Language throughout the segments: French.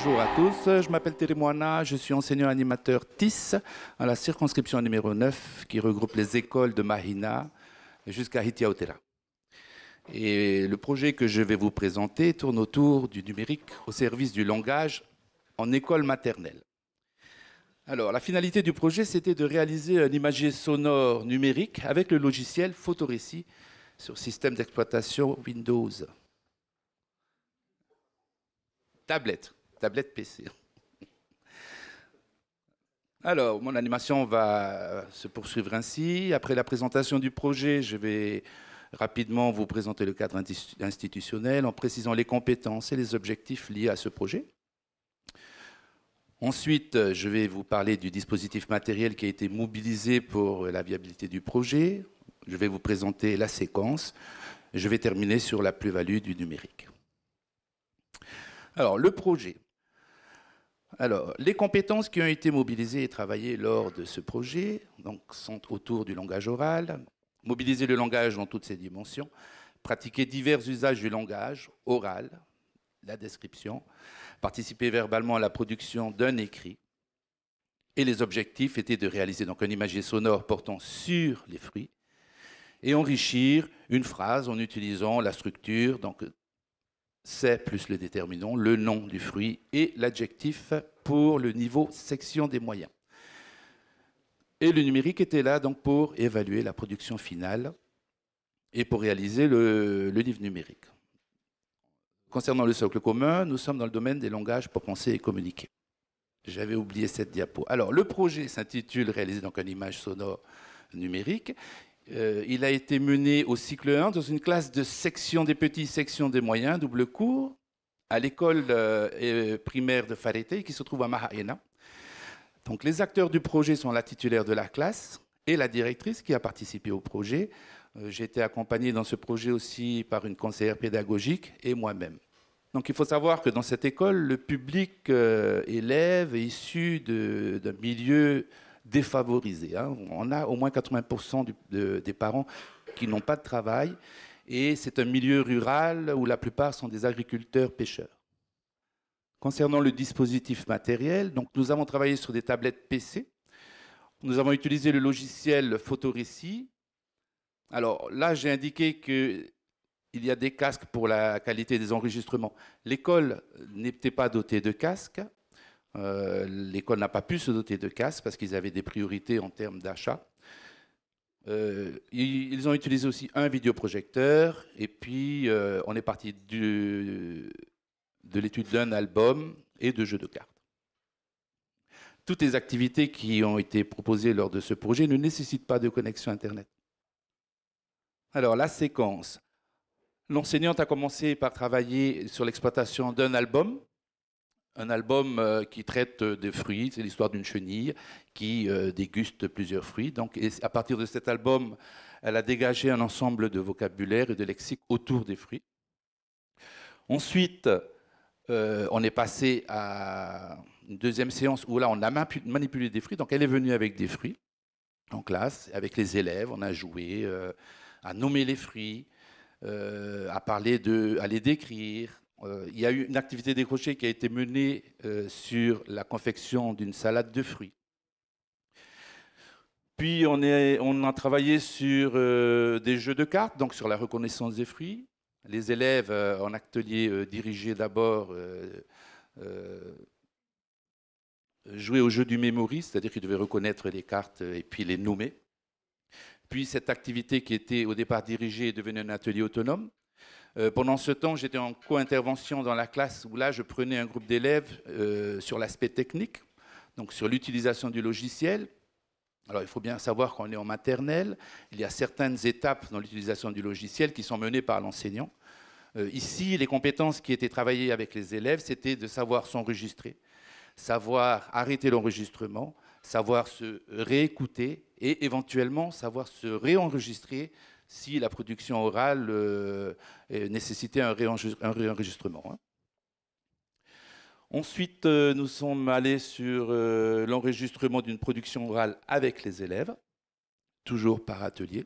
Bonjour à tous, je m'appelle Thierry Moana, je suis enseignant-animateur TIS à la circonscription numéro 9 qui regroupe les écoles de Mahina jusqu'à Hitiaotera. Et le projet que je vais vous présenter tourne autour du numérique au service du langage en école maternelle. Alors, la finalité du projet, c'était de réaliser un imagier sonore numérique avec le logiciel Photorécit sur système d'exploitation Windows. Tablette PC. Alors, mon animation va se poursuivre ainsi. Après la présentation du projet, je vais rapidement vous présenter le cadre institutionnel en précisant les compétences et les objectifs liés à ce projet. Ensuite, je vais vous parler du dispositif matériel qui a été mobilisé pour la viabilité du projet. Je vais vous présenter la séquence. Je vais terminer sur la plus-value du numérique. Alors, le projet. Alors, les compétences qui ont été mobilisées et travaillées lors de ce projet donc, sont autour du langage oral, mobiliser le langage dans toutes ses dimensions, pratiquer divers usages du langage oral, la description, participer verbalement à la production d'un écrit. Et les objectifs étaient de réaliser donc un imagier sonore portant sur les fruits et enrichir une phrase en utilisant la structure, donc c'est plus le déterminant, le nom du fruit et l'adjectif pour le niveau section des moyens. Et le numérique était là donc pour évaluer la production finale et pour réaliser le livre numérique. Concernant le socle commun, nous sommes dans le domaine des langages pour penser et communiquer. J'avais oublié cette diapo. Alors, le projet s'intitule « Réaliser donc une image sonore numérique ». Il a été mené au cycle 1 dans une classe de section des petits, section des moyens, double cours, à l'école primaire de Farete, qui se trouve à Mahaena. Donc, les acteurs du projet sont la titulaire de la classe et la directrice qui a participé au projet. J'ai été accompagné dans ce projet aussi par une conseillère pédagogique et moi-même. Donc, il faut savoir que dans cette école, le public élève est issu d'un milieu défavorisé. Hein. On a au moins 80% des parents qui n'ont pas de travail et c'est un milieu rural où la plupart sont des agriculteurs-pêcheurs. Concernant le dispositif matériel, donc nous avons travaillé sur des tablettes PC. Nous avons utilisé le logiciel Photorécit. Alors là, j'ai indiqué qu'il y a des casques pour la qualité des enregistrements. L'école n'était pas dotée de casques. L'école n'a pas pu se doter de casques parce qu'ils avaient des priorités en termes d'achat. Ils ont utilisé aussi un vidéoprojecteur et puis on est parti de l'étude d'un album et de jeux de cartes. Toutes les activités qui ont été proposées lors de ce projet ne nécessitent pas de connexion Internet. Alors, la séquence. L'enseignante a commencé par travailler sur l'exploitation d'un album. Un album qui traite des fruits, c'est l'histoire d'une chenille qui déguste plusieurs fruits. Donc, à partir de cet album, elle a dégagé un ensemble de vocabulaire et de lexique autour des fruits. Ensuite, on est passé à une deuxième séance où là, on a manipulé des fruits. Donc, elle est venue avec des fruits en classe, avec les élèves. On a joué à nommer les fruits, à les décrire. Il y a eu une activité décrochée qui a été menée sur la confection d'une salade de fruits. Puis on a travaillé sur des jeux de cartes, donc sur la reconnaissance des fruits. Les élèves en atelier dirigé d'abord jouaient au jeu du memory, c'est-à-dire qu'ils devaient reconnaître les cartes et puis les nommer. Puis cette activité qui était au départ dirigée est devenue un atelier autonome. Pendant ce temps, j'étais en co-intervention dans la classe où là, je prenais un groupe d'élèves sur l'aspect technique, donc sur l'utilisation du logiciel. Alors, il faut bien savoir qu'on est en maternelle. Il y a certaines étapes dans l'utilisation du logiciel qui sont menées par l'enseignant. Ici, les compétences qui étaient travaillées avec les élèves, c'était de savoir s'enregistrer, savoir arrêter l'enregistrement, savoir se réécouter et éventuellement savoir se réenregistrer si la production orale nécessitait un réenregistrement. Hein. Ensuite, nous sommes allés sur l'enregistrement d'une production orale avec les élèves, toujours par atelier,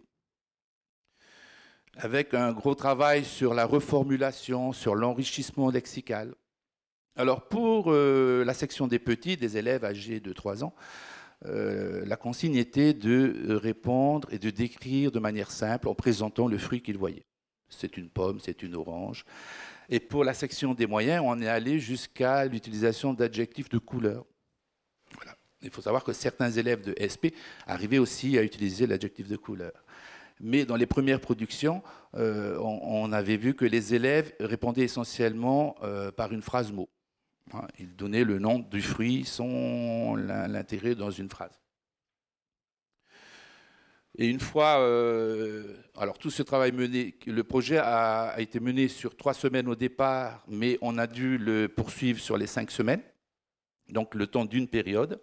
avec un gros travail sur la reformulation, sur l'enrichissement lexical. Alors, pour la section des petits, des élèves âgés de 3 ans, la consigne était de répondre et de décrire de manière simple en présentant le fruit qu'ils voyaient. C'est une pomme, c'est une orange. Et pour la section des moyens, on est allé jusqu'à l'utilisation d'adjectifs de couleur. Voilà. Il faut savoir que certains élèves de SP arrivaient aussi à utiliser l'adjectif de couleur. Mais dans les premières productions, on avait vu que les élèves répondaient essentiellement par une phrase mot. Ils donnaient le nom du fruit sans l'intégrer dans une phrase. Et une fois, alors tout ce travail mené, le projet a été mené sur 3 semaines au départ, mais on a dû le poursuivre sur les 5 semaines, donc le temps d'une période.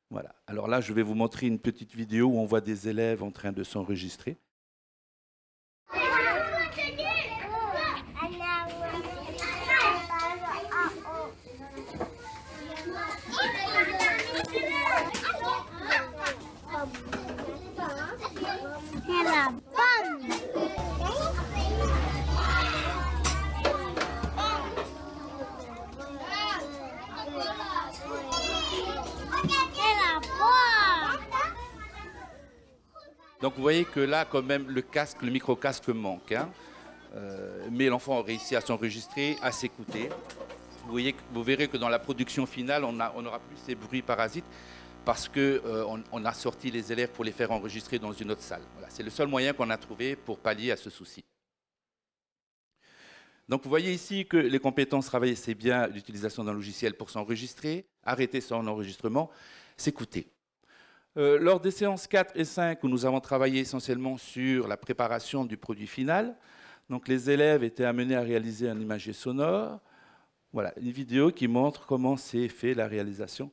Voilà. Alors là, je vais vous montrer une petite vidéo où on voit des élèves en train de s'enregistrer. Donc vous voyez que là, quand même, le casque, le micro-casque manque. Hein. Mais l'enfant a réussi à s'enregistrer, à s'écouter. Vous verrez que dans la production finale, on n'aura plus ces bruits parasites parce qu'on a sorti les élèves pour les faire enregistrer dans une autre salle. Voilà, c'est le seul moyen qu'on a trouvé pour pallier à ce souci. Donc vous voyez ici que les compétences travaillées, c'est bien l'utilisation d'un logiciel pour s'enregistrer, arrêter son enregistrement, s'écouter. Lors des séances 4 et 5, où nous avons travaillé essentiellement sur la préparation du produit final, donc les élèves étaient amenés à réaliser un imagier sonore. Voilà, une vidéo qui montre comment s'est fait la réalisation.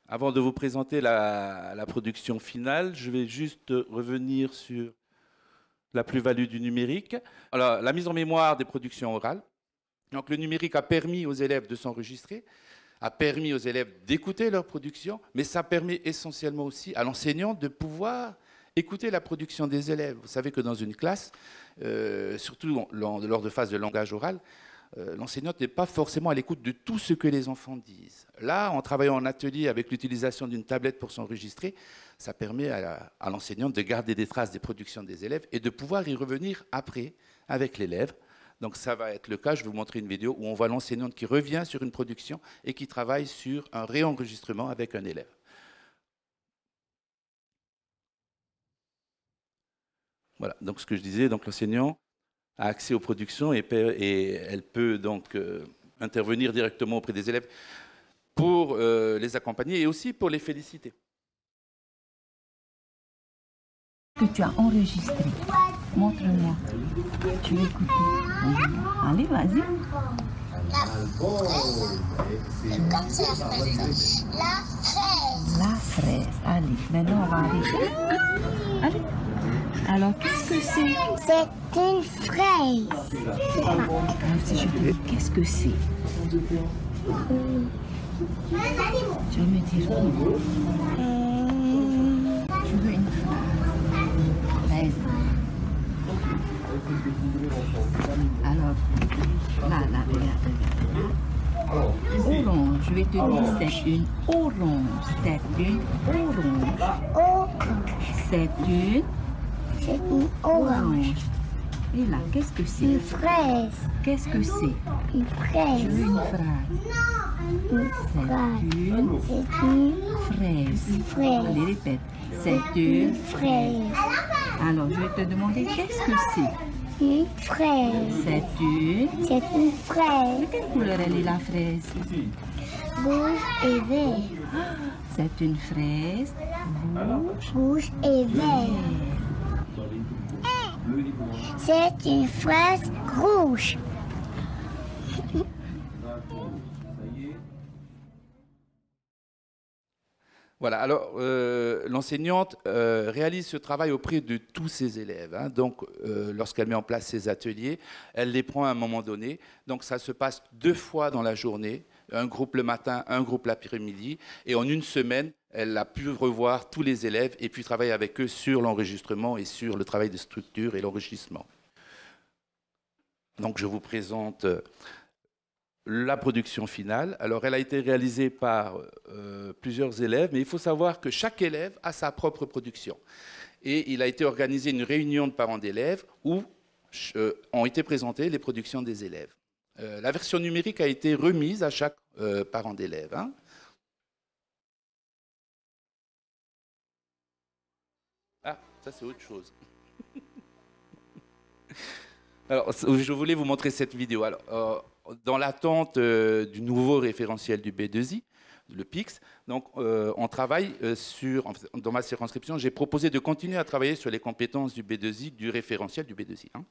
Avant de vous présenter la production finale, je vais juste revenir sur la plus-value du numérique. Alors, la mise en mémoire des productions orales. Donc, le numérique a permis aux élèves de s'enregistrer, a permis aux élèves d'écouter leur production, mais ça permet essentiellement aussi à l'enseignant de pouvoir écouter la production des élèves. Vous savez que dans une classe, surtout lors de phase de langage oral, l'enseignant n'est pas forcément à l'écoute de tout ce que les enfants disent. Là, en travaillant en atelier avec l'utilisation d'une tablette pour s'enregistrer, ça permet à l'enseignant de garder des traces des productions des élèves et de pouvoir y revenir après avec l'élève. Donc ça va être le cas, je vais vous montrer une vidéo où on voit l'enseignante qui revient sur une production et qui travaille sur un réenregistrement avec un élève. Voilà, donc ce que je disais, donc l'enseignant a accès aux productions et elle peut donc intervenir directement auprès des élèves pour les accompagner et aussi pour les féliciter. Que tu as enregistré, montre-moi. Tu veux écouter. Allez, vas-y. Comme ça, la fraise. La fraise. Allez, maintenant on va aller. Allez. Alors, qu'est-ce que c'est? C'est une fraise. Alors, si je te dis, qu'est-ce que c'est? Tu vas me dire je veux une fraise. Alors, là, regarde. Orange, je vais te dire, c'est une orange. C'est une orange. C'est une orange. Et là, qu'est-ce que c'est? Une fraise. Qu'est-ce que c'est? Une fraise. Je veux une fraise. Une fraise. C'est une Fraise. fraise. Allez, répète. C'est une fraise. Alors, je vais te demander, qu'est-ce que c'est? Une fraise. C'est une fraise. De quelle couleur elle est, la fraise? Rouge et vert. C'est une fraise Rouge et vert. C'est une fraise rouge. Voilà, alors l'enseignante réalise ce travail auprès de tous ses élèves. Hein. Donc, lorsqu'elle met en place ses ateliers, elle les prend à un moment donné. Donc, ça se passe 2 fois dans la journée, un groupe le matin, un groupe l'après-midi. Et en une semaine, elle a pu revoir tous les élèves et puis travailler avec eux sur l'enregistrement et sur le travail de structure et l'enrichissement. Donc, je vous présente la production finale. Alors, elle a été réalisée par plusieurs élèves, mais il faut savoir que chaque élève a sa propre production. Et il a été organisé une réunion de parents d'élèves où ont été présentées les productions des élèves. La version numérique a été remise à chaque parent d'élève. Hein. Ah, ça c'est autre chose. Alors, je voulais vous montrer cette vidéo. Alors, dans l'attente du nouveau référentiel du B2I, le PIX, donc on travaille dans ma circonscription, j'ai proposé de continuer à travailler sur les compétences du B2I, du référentiel du B2I. Hein.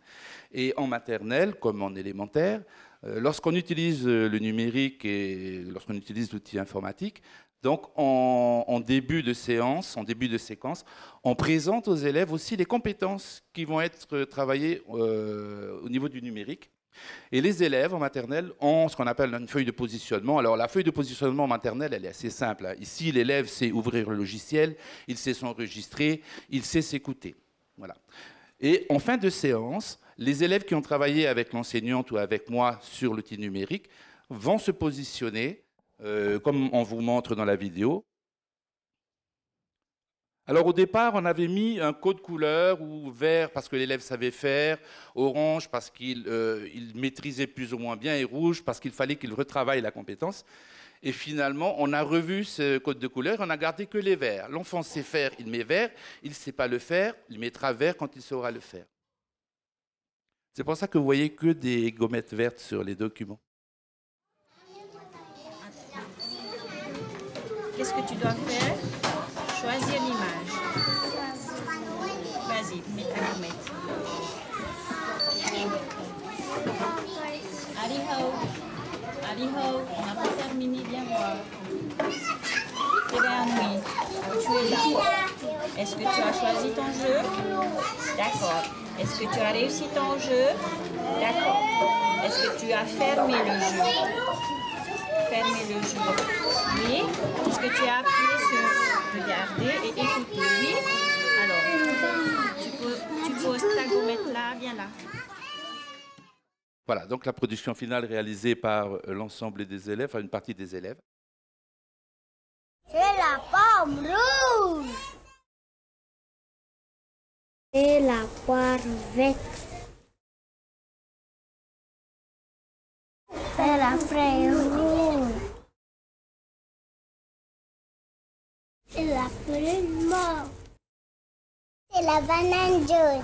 Et en maternelle, comme en élémentaire, lorsqu'on utilise le numérique et lorsqu'on utilise l'outil informatique, donc en début de séance, en début de séquence, on présente aux élèves aussi les compétences qui vont être travaillées au niveau du numérique. Et les élèves en maternelle ont ce qu'on appelle une feuille de positionnement. Alors la feuille de positionnement en maternelle, elle est assez simple. Hein. Ici, l'élève sait ouvrir le logiciel, il sait s'enregistrer, il sait s'écouter. Voilà. Et en fin de séance, les élèves qui ont travaillé avec l'enseignante ou avec moi sur l'outil numérique vont se positionner, comme on vous montre dans la vidéo. Alors au départ, on avait mis un code couleur, ou vert parce que l'élève savait faire, orange parce qu'il maîtrisait plus ou moins bien, et rouge parce qu'il fallait qu'il retravaille la compétence. Et finalement, on a revu ce code de couleur, on n'a gardé que les verts. L'enfant sait faire, il met vert, il ne sait pas le faire, il mettra vert quand il saura le faire. C'est pour ça que vous voyez que des gommettes vertes sur les documents. Qu'est-ce que tu dois faire? Choisir l'image. Vas-y, mets ta gommette. Aliho, on n'a pas terminé, viens voir. Évanoui, tu es là. Est-ce que tu as choisi ton jeu? D'accord. Est-ce que tu as réussi ton jeu? D'accord. Est-ce que tu as fermé le jeu? Fermé le jeu. Oui. Est-ce que tu as appuyé sur regarder et écouter? Oui. Alors, tu poses ta gommette là, viens là. Voilà, donc la production finale réalisée par l'ensemble des élèves, enfin une partie des élèves. C'est la pomme rouge. C'est la poire verte. C'est la fraise rouge. C'est la prune mauve. C'est la banane jaune.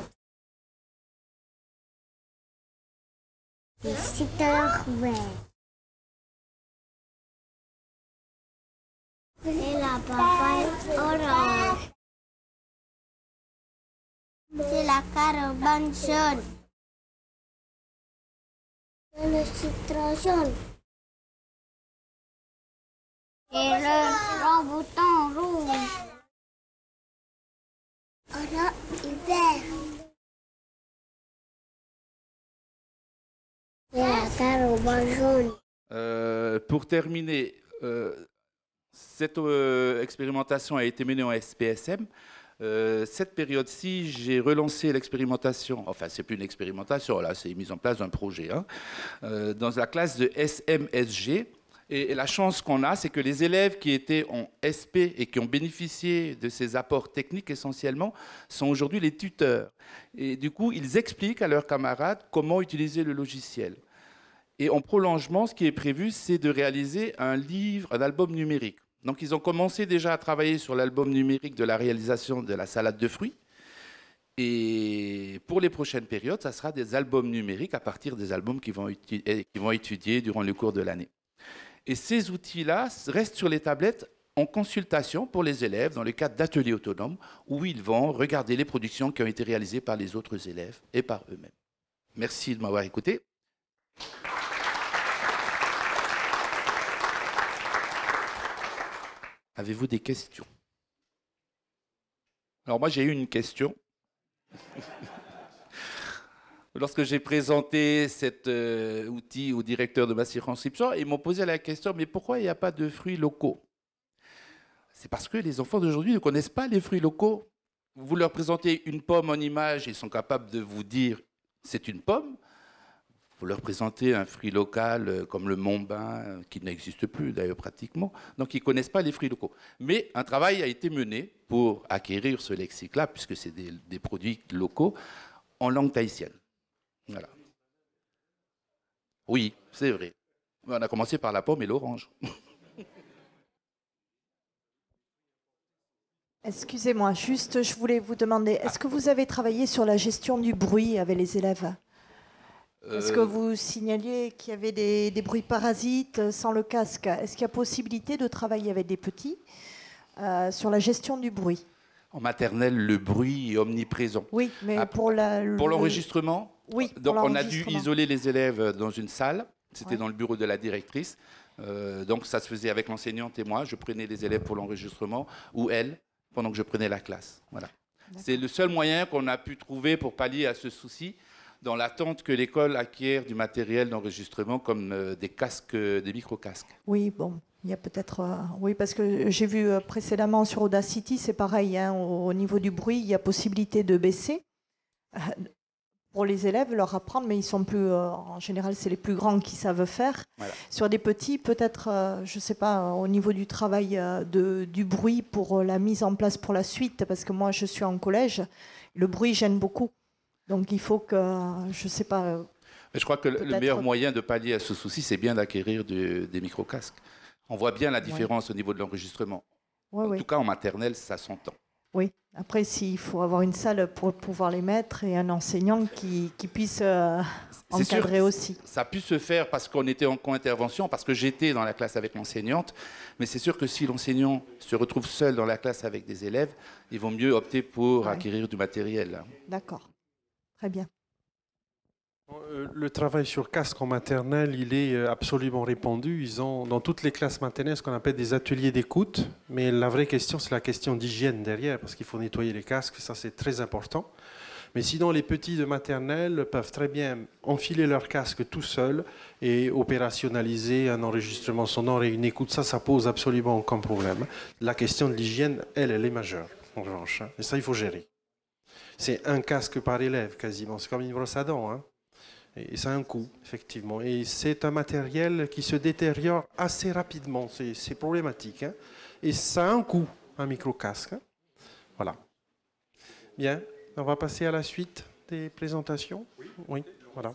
Le citron vert. C'est la papaye orange. C'est la carotte jaune. C'est le citron jaune. Et le rambutan rouge. Orange et vert. C'est la carotte jaune. Pour terminer, cette expérimentation a été menée en SPSM. Cette période-ci, j'ai relancé l'expérimentation, enfin c'est plus une expérimentation, là c'est mise en place d'un projet, hein, dans la classe de SMSG. Et la chance qu'on a, c'est que les élèves qui étaient en SP et qui ont bénéficié de ces apports techniques essentiellement sont aujourd'hui les tuteurs. Et du coup, ils expliquent à leurs camarades comment utiliser le logiciel. Et en prolongement, ce qui est prévu, c'est de réaliser un album numérique. Donc ils ont commencé déjà à travailler sur l'album numérique de la réalisation de la salade de fruits. Et pour les prochaines périodes, ça sera des albums numériques à partir des albums qu'ils vont étudier durant le cours de l'année. Et ces outils-là restent sur les tablettes en consultation pour les élèves dans le cadre d'ateliers autonomes où ils vont regarder les productions qui ont été réalisées par les autres élèves et par eux-mêmes. Merci de m'avoir écouté. Avez-vous des questions? Alors moi j'ai eu une question. Lorsque j'ai présenté cet outil au directeur de ma circonscription, ils m'ont posé la question, mais pourquoi il n'y a pas de fruits locaux? C'est parce que les enfants d'aujourd'hui ne connaissent pas les fruits locaux. Vous leur présentez une pomme en image, ils sont capables de vous dire c'est une pomme. Vous leur présentez un fruit local comme le Montbain, qui n'existe plus d'ailleurs pratiquement, donc ils ne connaissent pas les fruits locaux. Mais un travail a été mené pour acquérir ce lexique-là, puisque c'est des produits locaux, en langue tahitienne. Voilà. Oui, c'est vrai. On a commencé par la pomme et l'orange. Excusez-moi, juste, je voulais vous demander, est-ce que vous avez travaillé sur la gestion du bruit avec les élèves? Est-ce que vous signaliez qu'il y avait des bruits parasites sans le casque? Est-ce qu'il y a possibilité de travailler avec des petits sur la gestion du bruit? En maternelle, le bruit est omniprésent. Oui, mais pour l'enregistrement, oui, donc on a dû isoler les élèves dans une salle. C'était dans le bureau de la directrice. Donc ça se faisait avec l'enseignante et moi. Je prenais les élèves pour l'enregistrement ou elle pendant que je prenais la classe. Voilà. C'est le seul moyen qu'on a pu trouver pour pallier à ce souci, dans l'attente que l'école acquiert du matériel d'enregistrement comme des casques, des micro-casques. Oui, bon, il y a peut-être... oui, parce que j'ai vu précédemment sur Audacity, c'est pareil, hein, au niveau du bruit, il y a possibilité de baisser pour les élèves, leur apprendre, mais ils sont plus... en général, c'est les plus grands qui savent faire. Voilà. Sur des petits, peut-être, je ne sais pas, au niveau du travail du bruit pour la mise en place pour la suite, parce que moi, je suis en collège, le bruit gêne beaucoup. Donc il faut que, je ne sais pas... Mais je crois que le meilleur moyen de pallier à ce souci, c'est bien d'acquérir des micro-casques. On voit bien la différence au niveau de l'enregistrement. En tout cas, en maternelle, ça s'entend. Oui. Après, s'il faut avoir une salle pour pouvoir les mettre et un enseignant qui puisse encadrer sûr, aussi. Ça a pu se faire parce qu'on était en co-intervention, parce que j'étais dans la classe avec l'enseignante. Mais c'est sûr que si l'enseignant se retrouve seul dans la classe avec des élèves, il vaut mieux opter pour acquérir du matériel. D'accord. Très bien. Le travail sur casque en maternelle, il est absolument répandu. Ils ont dans toutes les classes maternelles ce qu'on appelle des ateliers d'écoute. Mais la vraie question, c'est la question d'hygiène derrière, parce qu'il faut nettoyer les casques, ça c'est très important. Mais sinon, les petits de maternelle peuvent très bien enfiler leur casque tout seuls et opérationnaliser un enregistrement sonore et une écoute. Ça pose absolument aucun problème. La question de l'hygiène, elle est majeure, en revanche. Et ça, il faut gérer. C'est un casque par élève, quasiment. C'est comme une brosse à dents, hein. Et ça a un coût, effectivement. Et c'est un matériel qui se détériore assez rapidement. C'est problématique. Hein. Et ça a un coût, un micro-casque. Hein. Voilà. Bien, on va passer à la suite des présentations. Oui, voilà.